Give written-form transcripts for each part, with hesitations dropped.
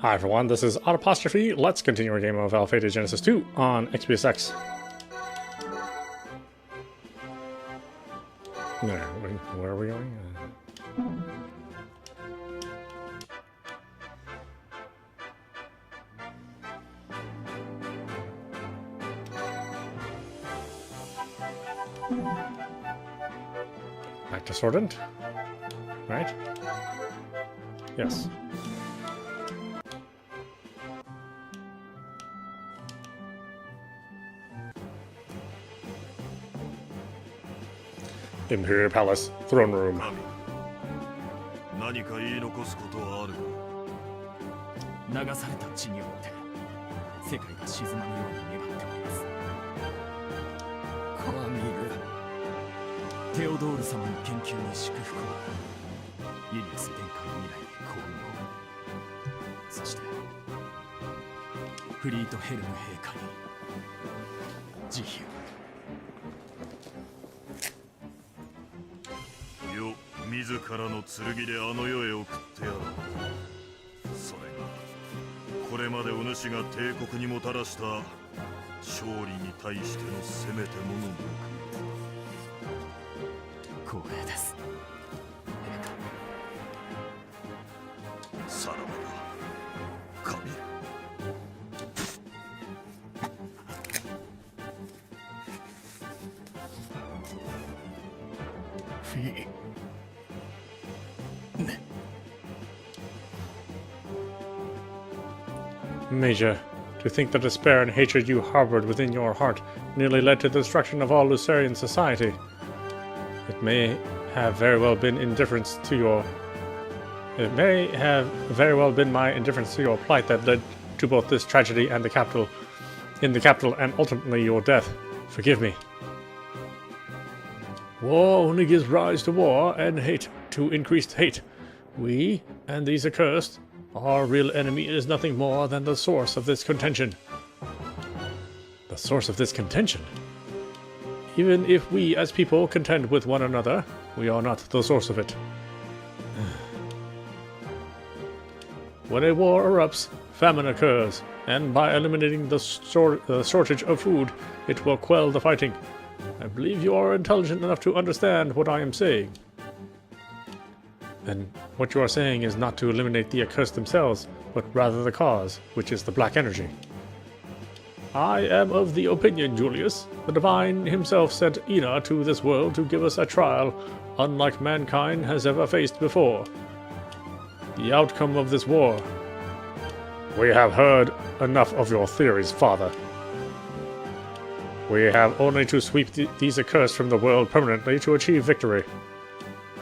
Hi everyone, this is audap. Let's continue our game of Alphadia Genesis 2 on xbsx. There, where are we going? Back to Swordent, right? Yes. Imperial Palace, Throne Room. 何か言い残すことはあるか。流された地によって世界が沈まぬように願っております。カーミル、テオドール様の研究に祝福を、イリアス殿下の未来に幸運を、そしてフリートヘルム陛下に慈悲を。自らの剣であの世へ送ってやろう。それがこれまでお主が帝国にもたらした勝利に対してのせめてもの報い。光栄です。さらばだ、神。フィー。Major, to think the despair and hatred you harbored within your heart nearly led to the destruction of all Lucerian society. It may have very well been my indifference to your plight that led to both this tragedy and the capital, and ultimately your death. Forgive me. War only gives rise to war, and hate to increased hate. We, and these accursed, our real enemy is nothing more than the source of this contention. The source of this contention? Even if we as people contend with one another, we are not the source of it. When a war erupts, famine occurs, and by eliminating the shortage of food, it will quell the fighting. I believe you are intelligent enough to understand what I am saying. Then what you are saying is not to eliminate the accursed themselves, but rather the cause, which is the black energy. I am of the opinion, Julius, the Divine himself sent Ina to this world to give us a trial unlike mankind has ever faced before. The outcome of this war. We have heard enough of your theories, Father. We have only to sweep these accursed from the world permanently to achieve victory.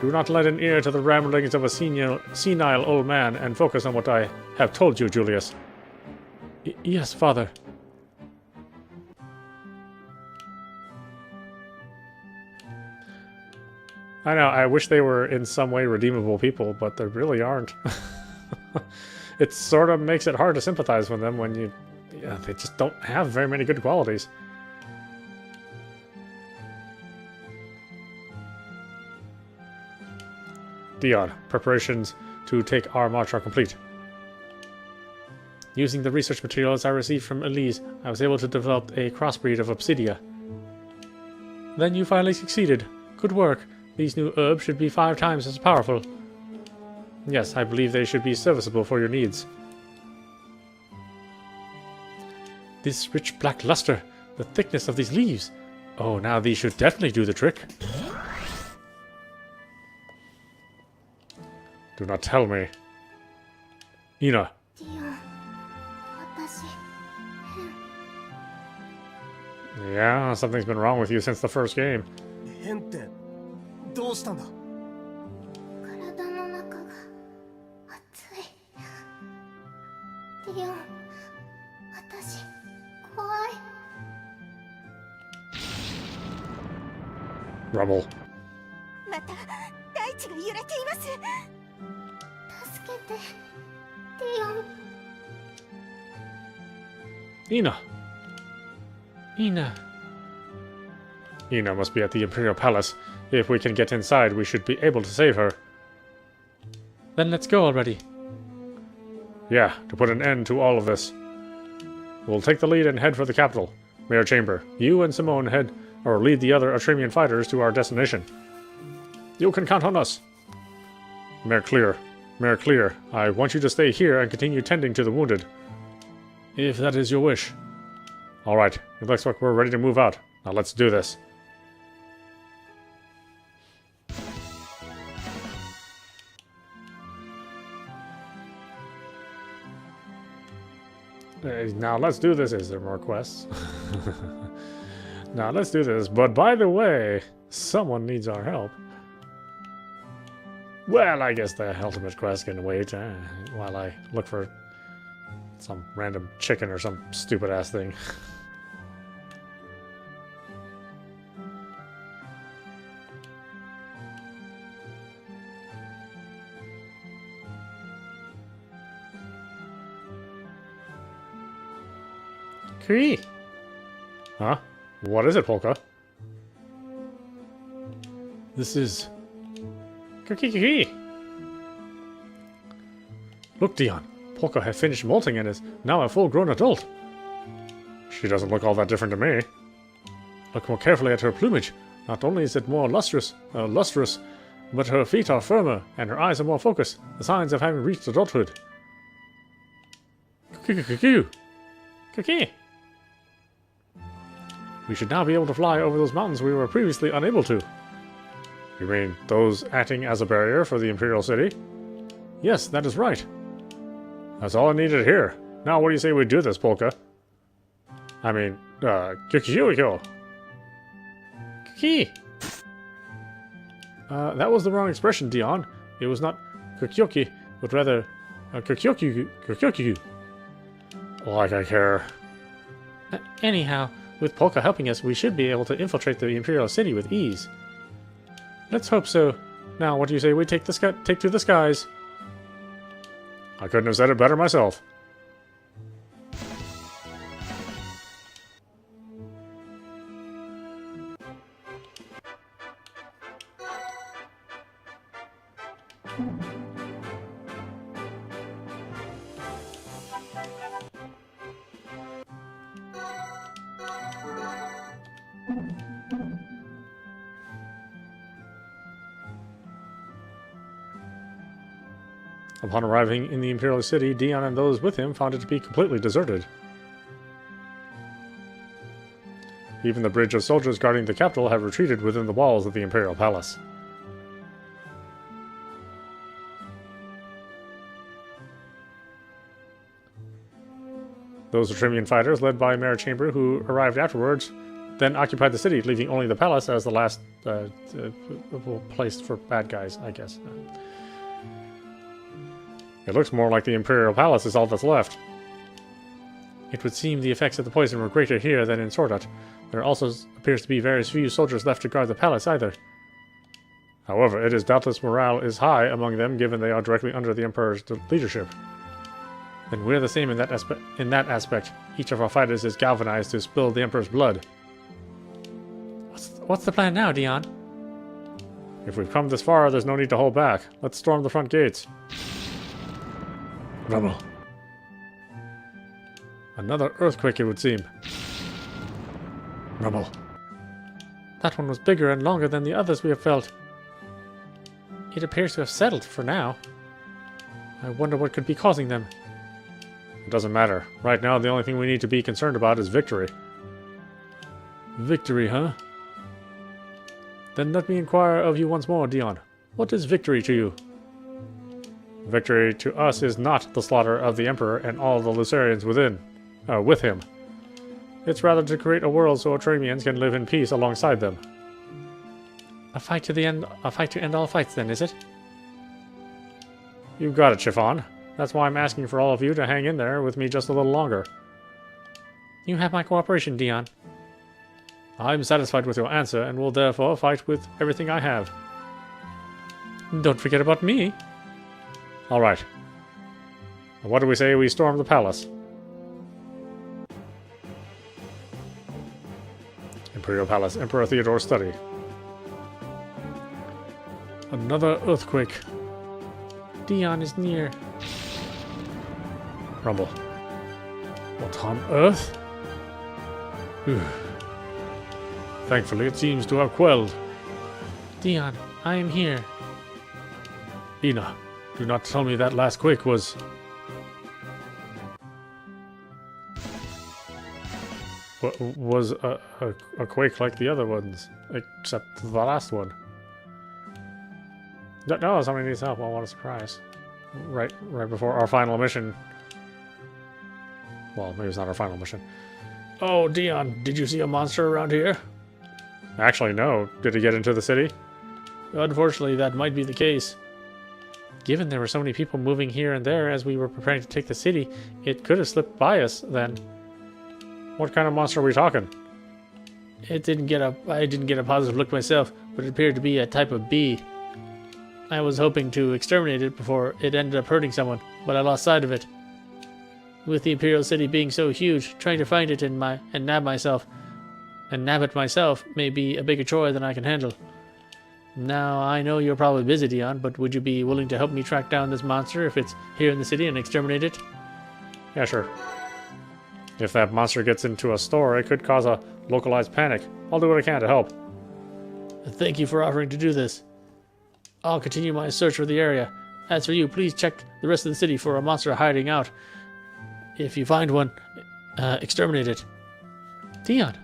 Do not lend an ear to the ramblings of a senile old man and focus on what I have told you, Julius. Yes, Father. I know, I wish they were in some way redeemable people, but they really aren't. It sort of makes it hard to sympathize with them when they just don't have very many good qualities. Dion, preparations to take our march are complete. Using the research materials I received from Elise, I was able to develop a crossbreed of Obsidia. Then you finally succeeded. Good work. These new herbs should be 5 times as powerful. Yes, I believe they should be serviceable for your needs. This rich black luster, the thickness of these leaves. Oh, now these should definitely do the trick. Do not tell me. Ina. Yeah, something's been wrong with you since the first game. Rubble. Ina. Ina must be at the Imperial Palace. If we can get inside, we should be able to save her. Then let's go already. Yeah, to put an end to all of this. We'll take the lead and head for the capital. Mayor Chamber, you and Simone lead the other Atramian fighters to our destination. You can count on us. Mayor Clear, I want you to stay here and continue tending to the wounded. If that is your wish. Alright, it looks like we're ready to move out. Now let's do this. Now let's do this. Is there more quests? Now let's do this. But by the way, someone needs our help. Well, I guess the ultimate quest can wait while I look for some random chicken or some stupid ass thing. Key. Huh? What is it, Polka? This is... Kiki. Look, Dion. Polka has finished molting and is now a full-grown adult. She doesn't look all that different to me. Look more carefully at her plumage. Not only is it more lustrous, but her feet are firmer and her eyes are more focused. The signs of having reached adulthood. Kiki. We should now be able to fly over those mountains we were previously unable to. You mean those acting as a barrier for the Imperial City? Yes, that is right. That's all I needed here. Now what do you say we do this, Polka? I mean, Kiki. That was the wrong expression, Dion. It was not Kukyoki, but rather Kukyoki. Like I care. Anyhow, with Polka helping us, we should be able to infiltrate the Imperial City with ease. Let's hope so. Now, what do you say we take to the skies? I couldn't have said it better myself. Upon arriving in the Imperial City, Dion and those with him found it to be completely deserted. Even the bridge of soldiers guarding the capital have retreated within the walls of the Imperial Palace. Those Atramian fighters, led by Mayor Chamber, who arrived afterwards, then occupied the city, leaving only the palace as the last place for bad guys, I guess. It looks more like the Imperial Palace is all that's left. It would seem the effects of the poison were greater here than in Sordat. There also appears to be very few soldiers left to guard the palace either. However, it is doubtless morale is high among them, given they are directly under the Emperor's leadership. Then we're the same in that aspect. Each of our fighters is galvanized to spill the Emperor's blood. What's the plan now, Dion? If we've come this far, there's no need to hold back. Let's storm the front gates. Rumble. Another earthquake, it would seem. Rumble. That one was bigger and longer than the others we have felt. It appears to have settled for now. I wonder what could be causing them. It doesn't matter. Right now, the only thing we need to be concerned about is victory. Victory, huh? Then let me inquire of you once more, Dion. What is victory to you? Victory to us is not the slaughter of the Emperor and all the Lucerians with him. It's rather to create a world so Atramians can live in peace alongside them. A fight to end all fights, then, is it? You've got it, Chiffon. That's why I'm asking for all of you to hang in there with me just a little longer. You have my cooperation, Dion. I'm satisfied with your answer, and will therefore fight with everything I have. Don't forget about me. All right. What do we say we storm the palace? Imperial Palace, Emperor Theodore's study. Another earthquake. Dion is near. Rumble. What on earth? Whew. Thankfully, it seems to have quelled. Dion, I am here. Ina, do not tell me that last quake was... was a quake like the other ones, except the last one. No, somebody needs help. Oh, what a surprise. Right before our final mission. Well, maybe it's not our final mission. Oh, Dion, did you see a monster around here? Actually, no. Did he get into the city? Unfortunately, that might be the case. Given there were so many people moving here and there as we were preparing to take the city, it could have slipped by us then. What kind of monster are we talking? I didn't get a positive look myself, but it appeared to be a type of bee. I was hoping to exterminate it before it ended up hurting someone, but I lost sight of it. With the Imperial City being so huge, trying to find it and nab it myself may be a bigger chore than I can handle. Now, I know you're probably busy, Dion, but would you be willing to help me track down this monster if it's here in the city and exterminate it? Yeah, sure. If that monster gets into a store, it could cause a localized panic. I'll do what I can to help. Thank you for offering to do this. I'll continue my search for the area. As for you, please check the rest of the city for a monster hiding out. If you find one, exterminate it. Dion.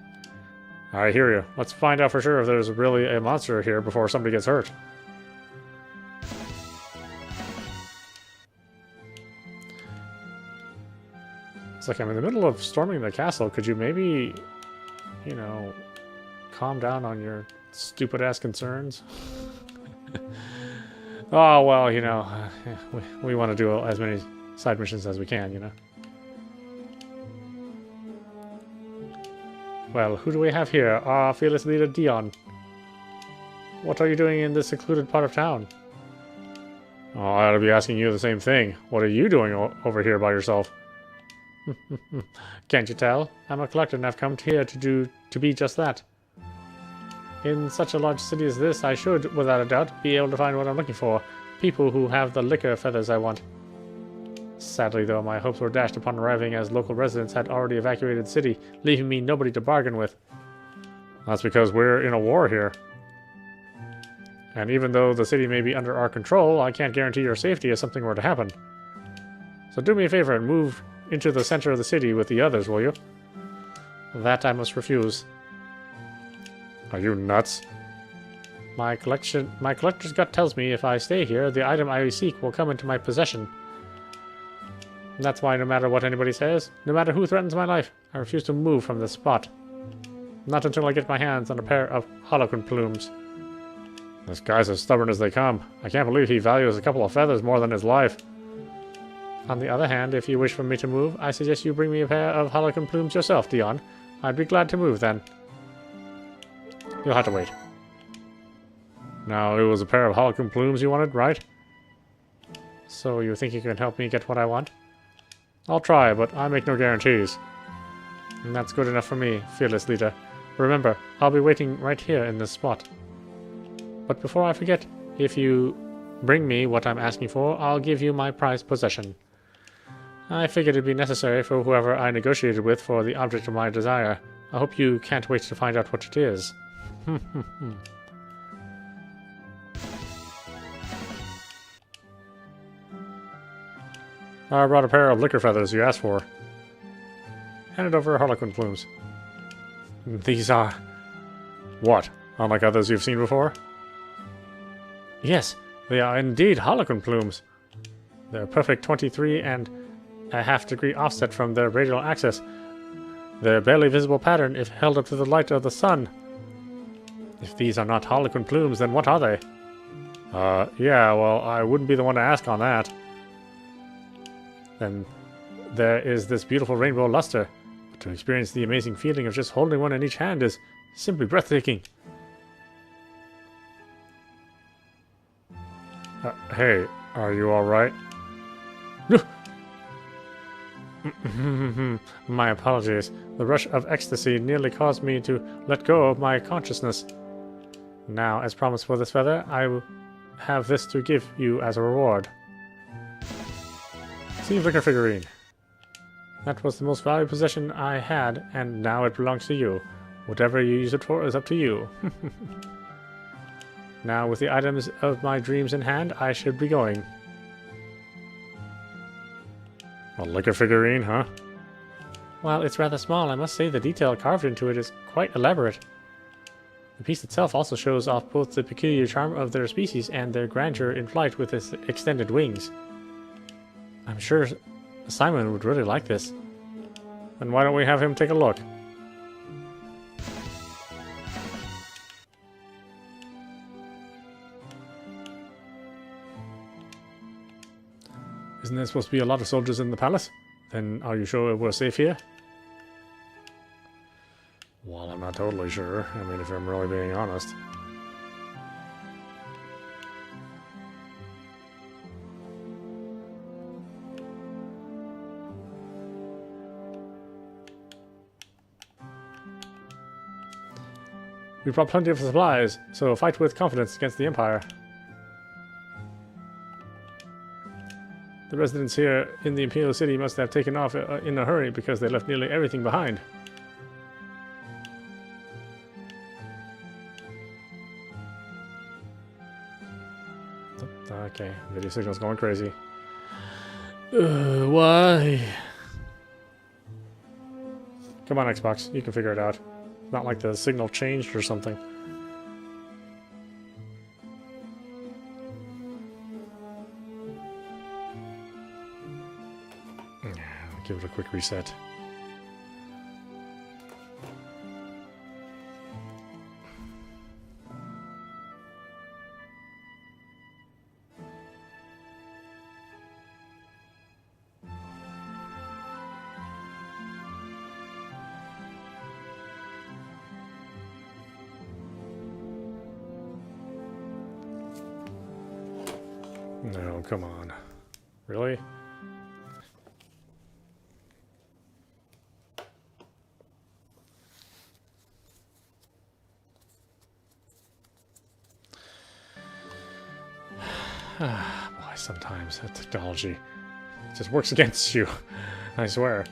I hear you. Let's find out for sure if there's really a monster here before somebody gets hurt. It's like I'm in the middle of storming the castle. Could you maybe, you know, calm down on your stupid-ass concerns? Oh, well, you know, we want to do as many side missions as we can, you know. Well, who do we have here? Our fearless leader, Dion. What are you doing in this secluded part of town? Oh, I ought to be asking you the same thing. What are you doing over here by yourself? Can't you tell? I'm a collector and I've come here to be just that. In such a large city as this, I should, without a doubt, be able to find what I'm looking for. People who have the liquor feathers I want. Sadly, though, my hopes were dashed upon arriving as local residents had already evacuated the city, leaving me nobody to bargain with. That's because we're in a war here. And even though the city may be under our control, I can't guarantee your safety if something were to happen. So do me a favor and move into the center of the city with the others, will you? That I must refuse. Are you nuts? My collector's gut tells me if I stay here, the item I seek will come into my possession. And that's why no matter what anybody says, no matter who threatens my life, I refuse to move from this spot. Not until I get my hands on a pair of harlequin plumes. This guy's as stubborn as they come. I can't believe he values a couple of feathers more than his life. On the other hand, if you wish for me to move, I suggest you bring me a pair of harlequin plumes yourself, Dion. I'd be glad to move then. You'll have to wait. Now, it was a pair of harlequin plumes you wanted, right? So you think you can help me get what I want? I'll try, but I make no guarantees. And that's good enough for me, fearless leader. Remember, I'll be waiting right here in this spot. But before I forget, if you bring me what I'm asking for, I'll give you my prized possession. I figured it'd be necessary for whoever I negotiated with for the object of my desire. I hope you can't wait to find out what it is. I brought a pair of liquor feathers you asked for. Handed over harlequin plumes. These are... What? Unlike others you've seen before? Yes, they are indeed harlequin plumes. They're perfect 23.5 degree offset from their radial axis. They're barely visible pattern if held up to the light of the sun. If these are not harlequin plumes, then what are they? Yeah, well, I wouldn't be the one to ask on that. Then there is this beautiful rainbow luster. But to experience the amazing feeling of just holding one in each hand is simply breathtaking. Hey, are you alright? My apologies. The rush of ecstasy nearly caused me to let go of my consciousness. Now, as promised for this feather, I will have this to give you as a reward. Seems like a figurine. That was the most valuable possession I had, and now it belongs to you. Whatever you use it for is up to you. Now, with the items of my dreams in hand, I should be going. A liquor figurine, huh? Well, it's rather small. I must say the detail carved into it is quite elaborate. The piece itself also shows off both the peculiar charm of their species and their grandeur in flight with its extended wings. I'm sure Simon would really like this. Then why don't we have him take a look? Isn't there supposed to be a lot of soldiers in the palace? Then are you sure we're safe here? Well, I'm not totally sure. I mean, if I'm really being honest. We brought plenty of supplies, so fight with confidence against the Empire. The residents here in the Imperial City must have taken off in a hurry because they left nearly everything behind. Okay, video signal's going crazy. Why? Come on, Xbox, you can figure it out. Not like the signal changed or something. Give it a quick reset. No, come on. Really? Boy, sometimes that technology just works against you. I swear.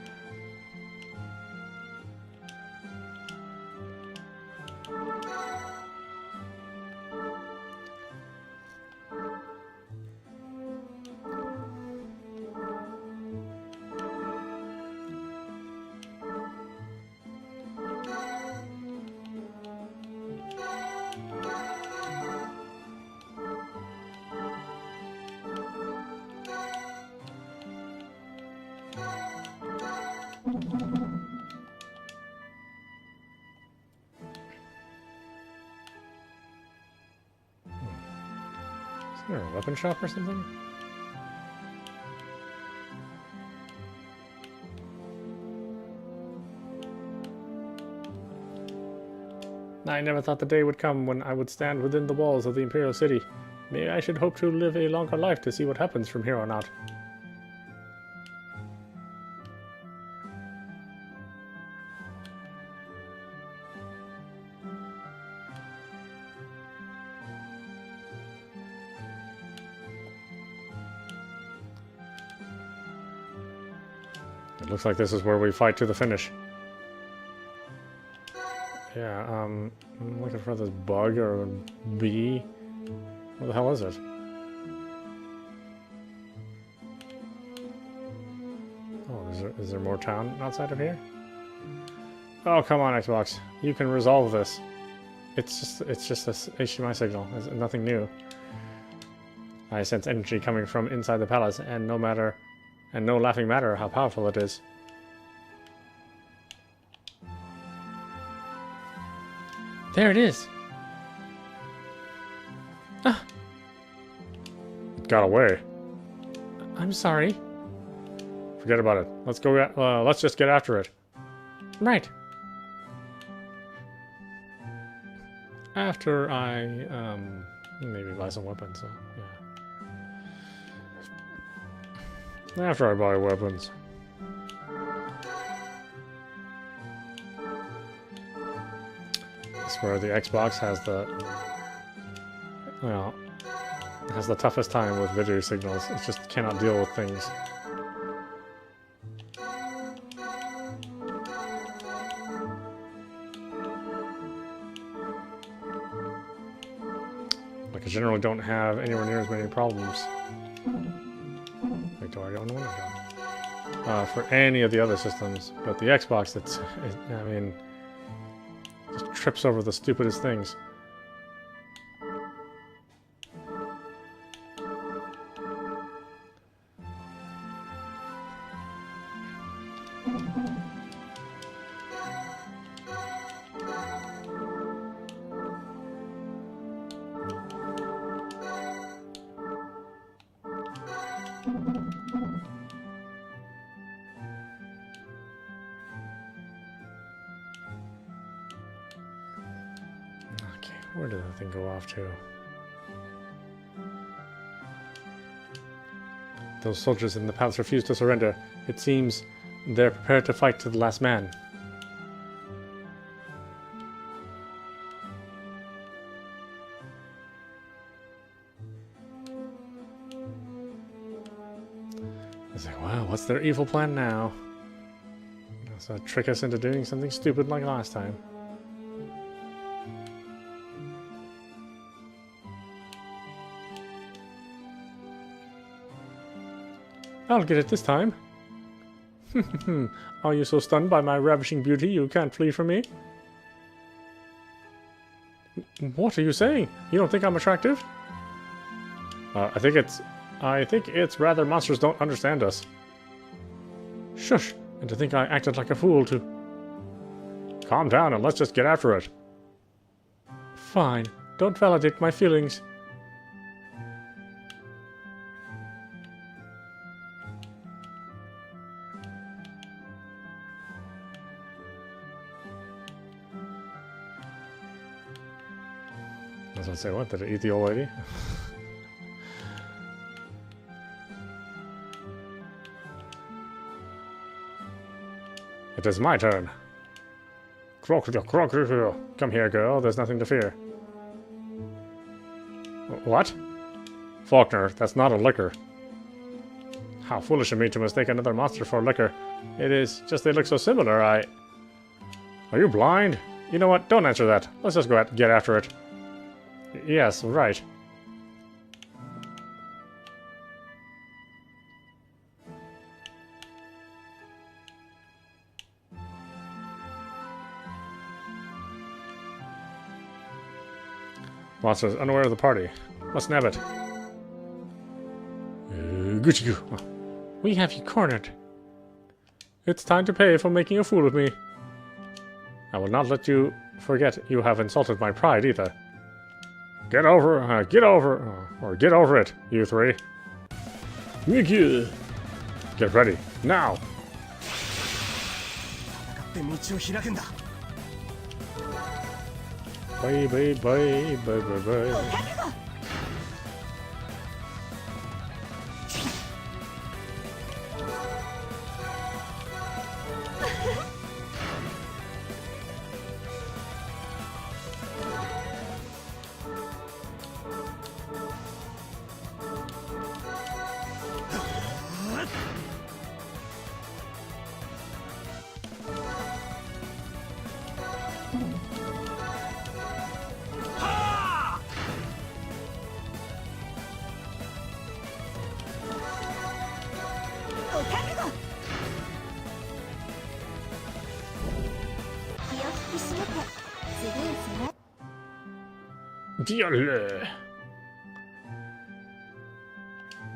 Is there a weapon shop or something? I never thought the day would come when I would stand within the walls of the Imperial City. Maybe I should hope to live a longer life to see what happens from here on out. It looks like this is where we fight to the finish. Yeah, I'm looking for this bug or bee. What the hell is it? Oh, is there more town outside of here? Oh, come on, Xbox. You can resolve this. It's just a HDMI signal. It's nothing new. I sense energy coming from inside the palace, and no laughing matter how powerful it is. There it is. Ah. It got away. I'm sorry. Forget about it. Let's go. Let's just get after it. Right. After I maybe buy some weapons. So yeah. After I buy weapons. Where the Xbox has the toughest time with video signals. It just cannot deal with things. generally don't have anywhere near as many problems. Wait, do I own one? For any of the other systems, but the Xbox, I mean, just trips over the stupidest things. Okay, where did that thing go off to? Those soldiers in the palace refuse to surrender. It seems they're prepared to fight to the last man. It's like, wow, what's their evil plan now? So trick us into doing something stupid like last time. I'll get it this time. Are you so stunned by my ravishing beauty you can't flee from me? What are you saying? You don't think I'm attractive? I think it's rather monsters don't understand us. Shush! And to think I acted like a fool to... Calm down and let's just get after it. Fine. Don't validate my feelings. I was gonna say, what? Did it eat the old lady? It is my turn. Crocodile, crocodile. Come here, girl. There's nothing to fear. What? Faulkner, that's not a liquor. How foolish of me to mistake another monster for a liquor. It is just they look so similar, Are you blind? You know what? Don't answer that. Let's just go out and get after it. Yes, right. Monsters unaware of the party. Must nab it. Gucci. We have you cornered. It's time to pay for making a fool of me. I will not let you forget you have insulted my pride either. Get over it, you three. Get ready, now! Bye, bye, bye, bye, bye, bye.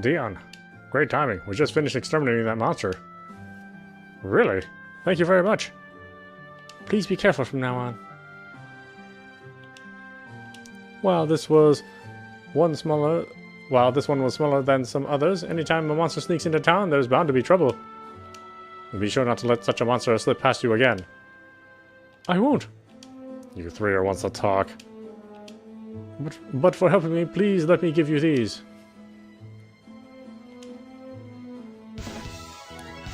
Dion, great timing. We just finished exterminating that monster. Really? Thank you very much. Please be careful from now on. While this one was smaller than some others, anytime a monster sneaks into town, there's bound to be trouble. Be sure not to let such a monster slip past you again. I won't. You three are ones to talk. But for helping me, please let me give you these.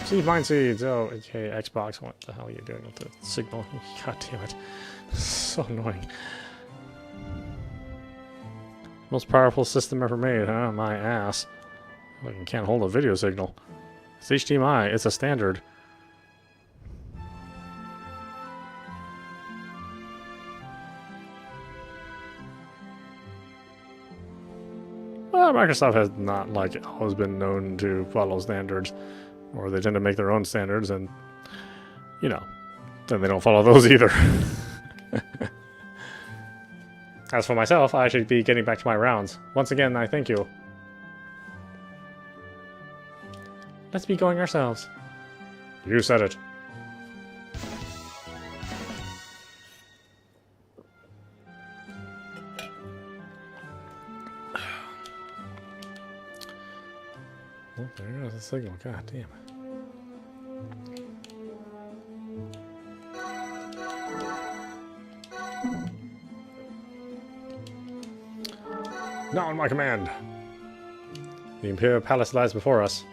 Seed mine seeds. Oh, okay, Xbox. What the hell are you doing with the signal? God damn it. So annoying. Most powerful system ever made, huh? My ass. Fucking can't hold a video signal. It's HDMI. It's a standard. Microsoft has not like always been known to follow standards, or they tend to make their own standards, and you know, then they don't follow those either. As for myself, I should be getting back to my rounds. Once again, I thank you. Let's be going ourselves. You said it. Oh, there goes the signal. God damn it. Now on my command. The Imperial Palace lies before us.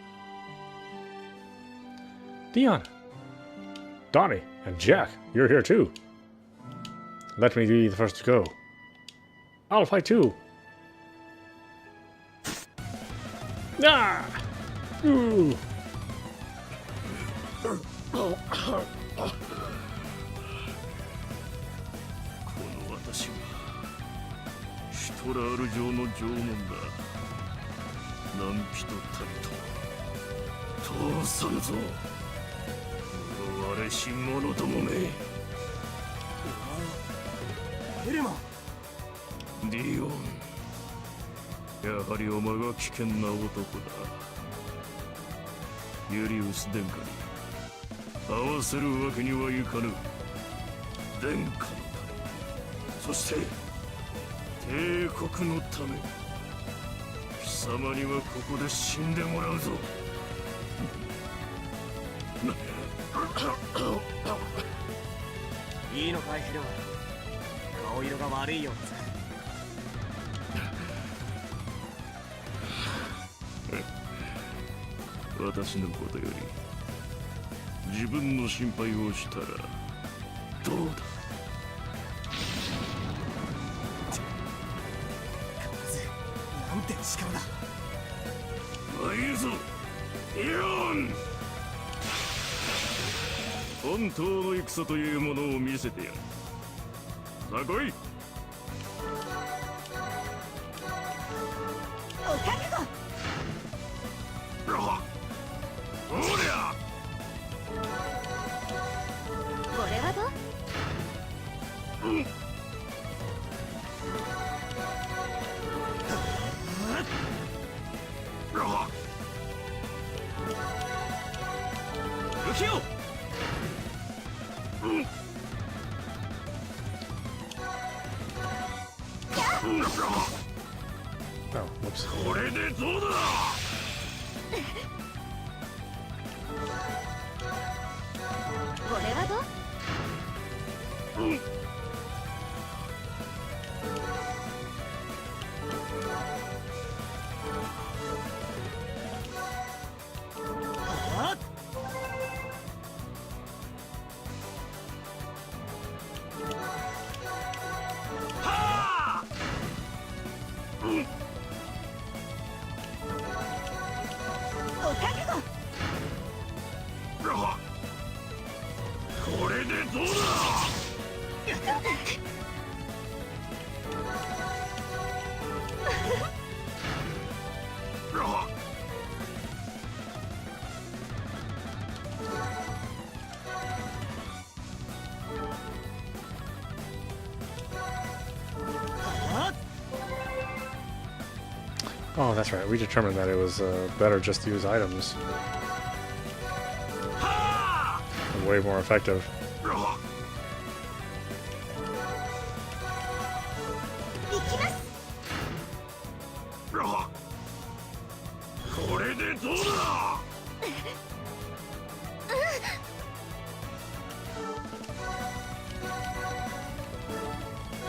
Dion, Donnie, and Jack, you're here too. Let me be the first to go. I'll fight too. Ah! Ooh. 私はシュトラール城の城門だ。何人たりと通さんぞ。我し者どもめ。エルマディオン、やはりお前は危険な男だ。ユリウス殿下に合わせるわけにはいかぬ。殿下のため、そして帝国のため、貴様にはここで死んでもらうぞ。いいのかいヘルマ、顔色が悪いようだぜ。私のことより自分の心配をしたらどうだ。なんて力だ。まあいいぞ、イオン。本当の戦というものを見せてやる。さあ来い。お覚悟。おりゃ。これはどう？うん。ルキオ。Oh, whoops. これでどうだ。これはどう？うん。お覚悟。これでどうだ。Oh, that's right. We determined that it was better just to use items. Way more effective. 行きます。これでどうだ。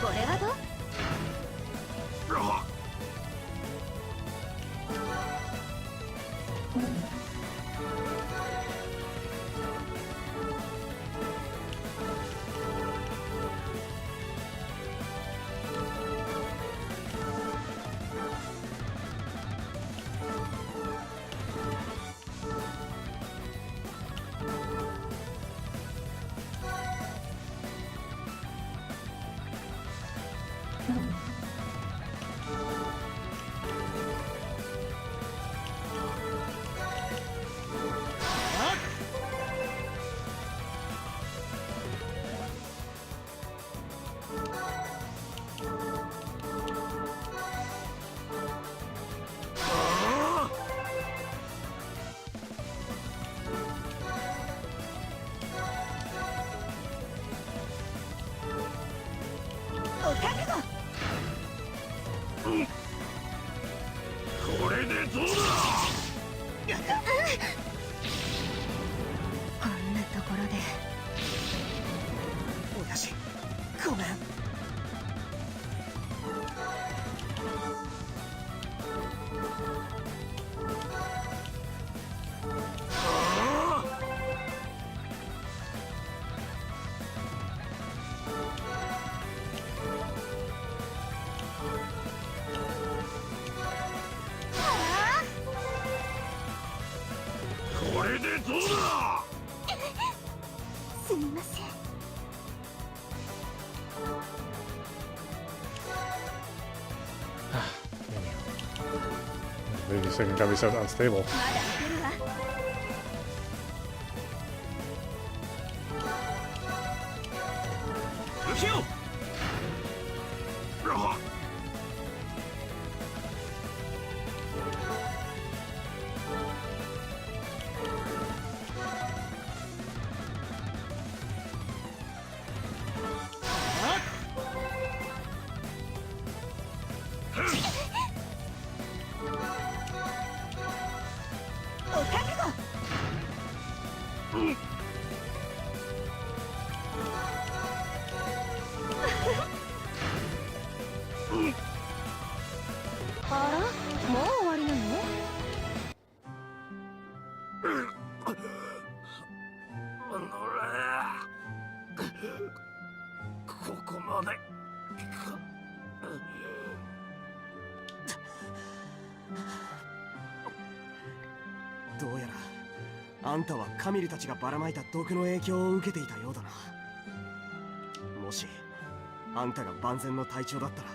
これはどう？これでどうだ。すみません。Maybe this thing got me so unstable. まだいけるわ。抜けよ。お覚悟。あら、もう終わりなの？ここまで。どうやらあんたはカミルたちがばらまいた毒の影響を受けていたようだな。もしあんたが万全の隊長だったら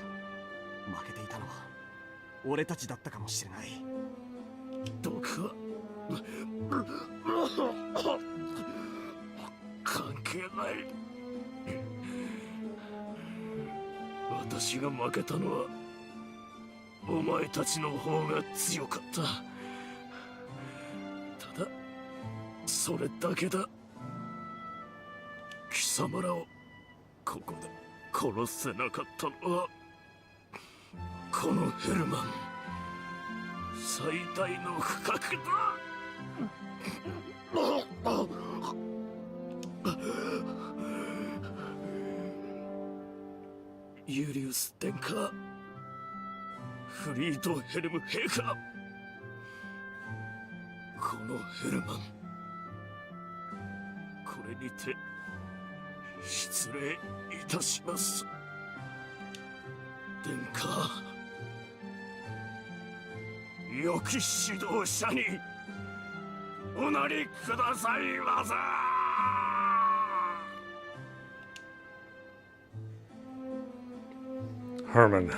負けていたのは俺たちだったかもしれない。毒は関係ない。私が負けたのはお前たちの方が強かった。ただそれだけだ。貴様らをここで殺せなかったのはこのヘルマン最大の不覚だ。ユリウス殿下、フリードヘルム陛下、このヘルマン、これにて失礼いたします。殿下、良き指導者におなりくださいませ。Herman.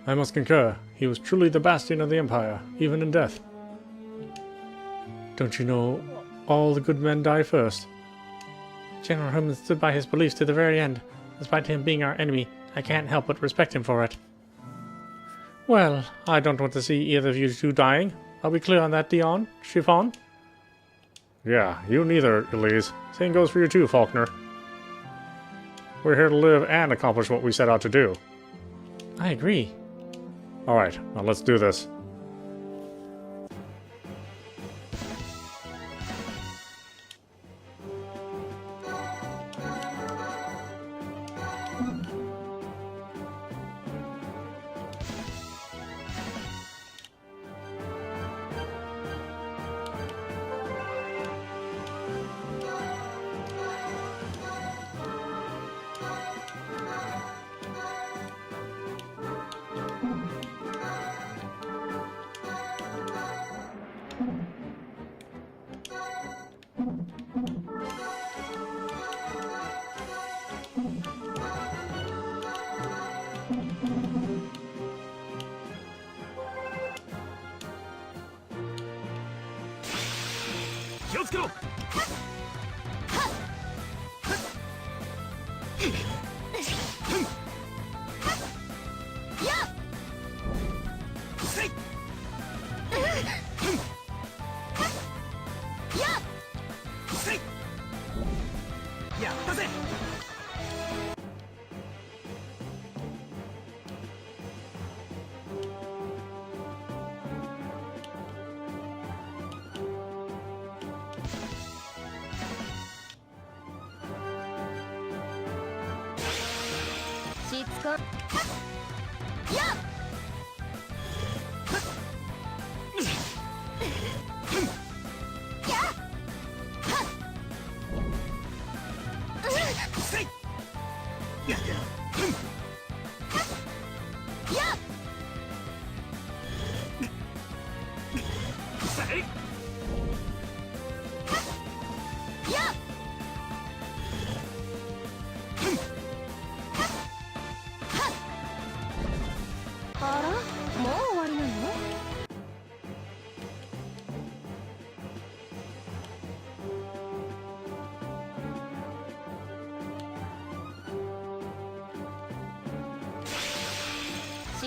I must concur. He was truly the bastion of the Empire, even in death. Don't you know, all the good men die first. General Herman stood by his beliefs to the very end. Despite him being our enemy, I can't help but respect him for it. Well, I don't want to see either of you two dying. Are we clear on that, Dion? Chiffon? Yeah, you neither, Elise. Same goes for you too, Faulkner. We're here to live and accomplish what we set out to do. I agree. Alright, now let's do this.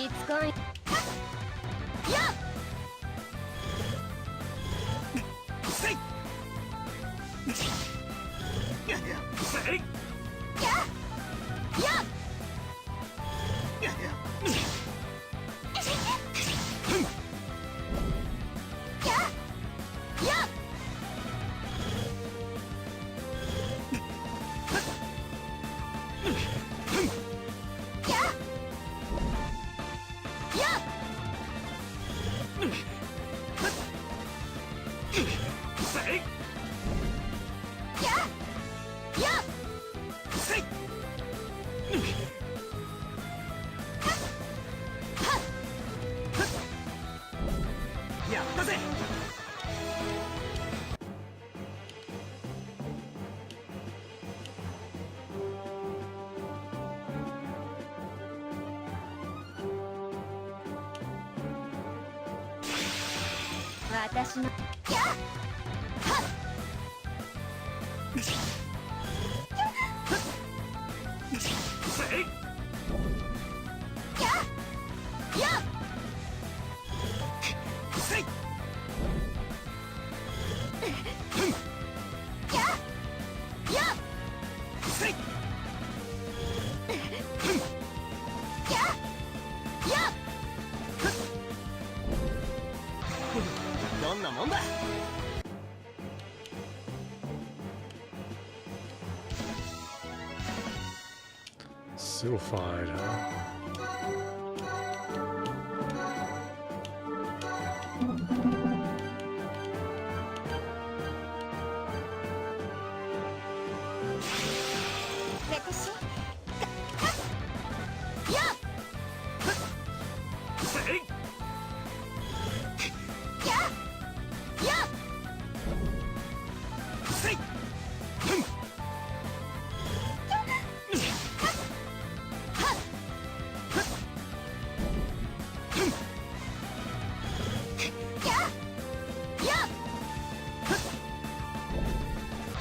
気使いやっせいせいやったぜ。私のやっせいせいせいどんなもんだ。Sulfide, huh?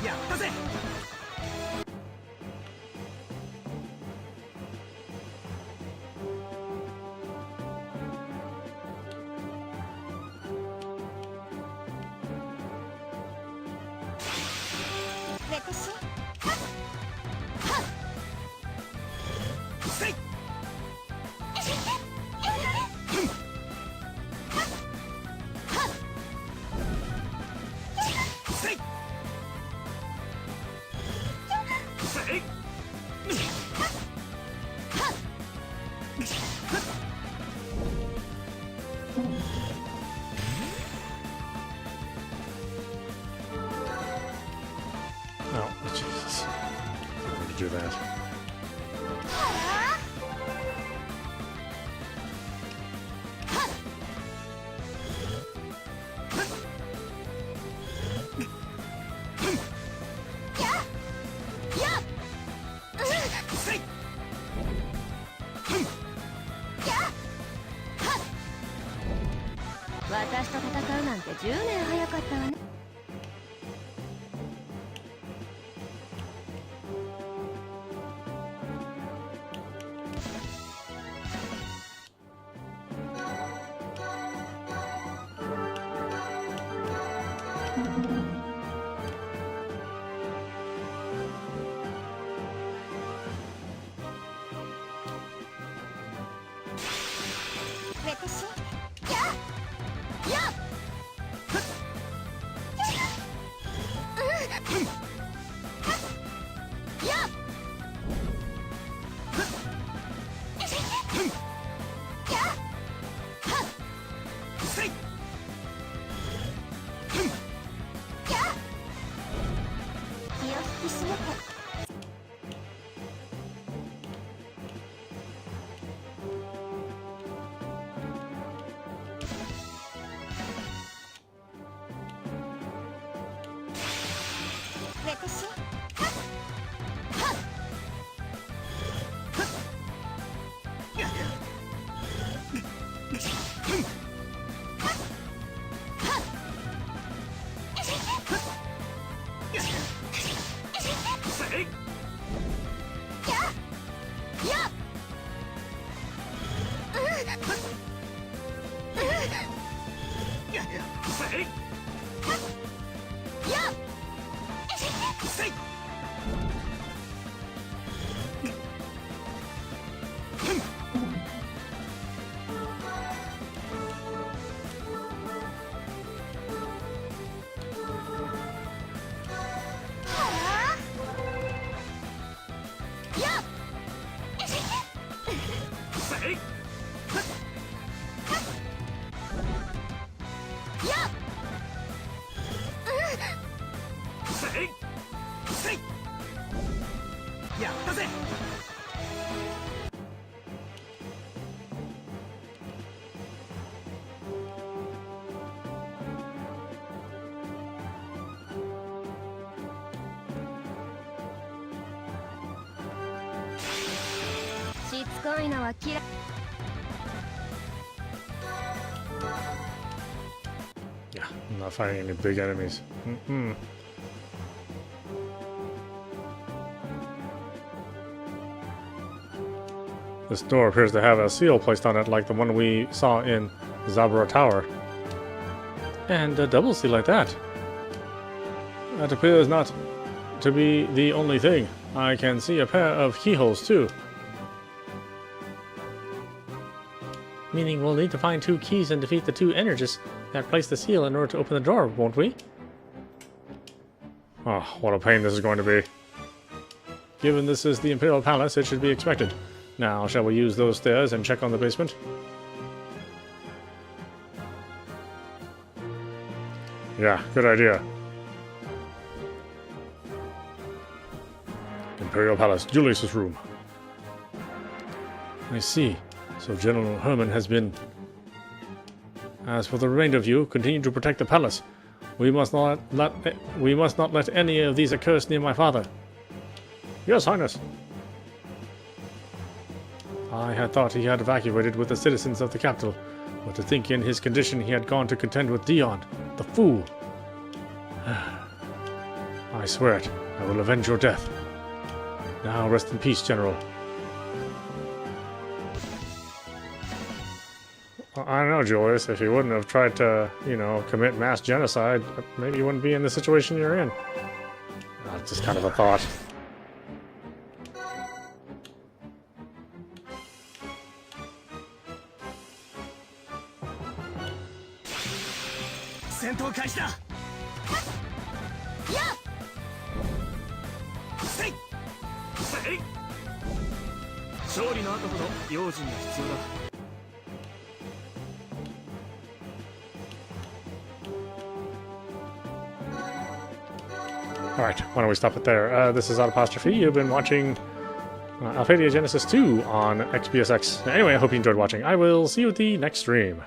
やったぜ。せいせいせいOh, Jesus. I'm going to do that.せい私と戦うなんて10年早かったわね。私せい気を引き締めて。私しつこいのは嫌い。 Yeah, I'm not fighting any big enemies. This door appears to have a seal placed on it like the one we saw in Zabra Tower. And a double seal like that. That appears not to be the only thing. I can see a pair of keyholes too. Meaning we'll need to find 2 keys and defeat the 2 energists that place the seal in order to open the door, won't we? Oh, what a pain this is going to be. Given this is the Imperial Palace, it should be expected. Now, shall we use those stairs and check on the basement? Yeah, good idea. Imperial Palace, Julius's room. I see. So General Herman has been... As for the remainder of you, continue to protect the palace. We must not let any of these accursed near my father. Yes, Highness. I had thought he had evacuated with the citizens of the capital, but to think in his condition he had gone to contend with Dion, the fool. I swear it, I will avenge your death. Now rest in peace, General. I don't know, Julius, if you wouldn't have tried to, commit mass genocide, maybe you wouldn't be in the situation you're in. Just kind of a thought. Alright, why don't we stop it there? This is Audapostrophe. You've been watching Alphadia Genesis 2 on xbsx. Anyway, I hope you enjoyed watching. I will see you at the next stream.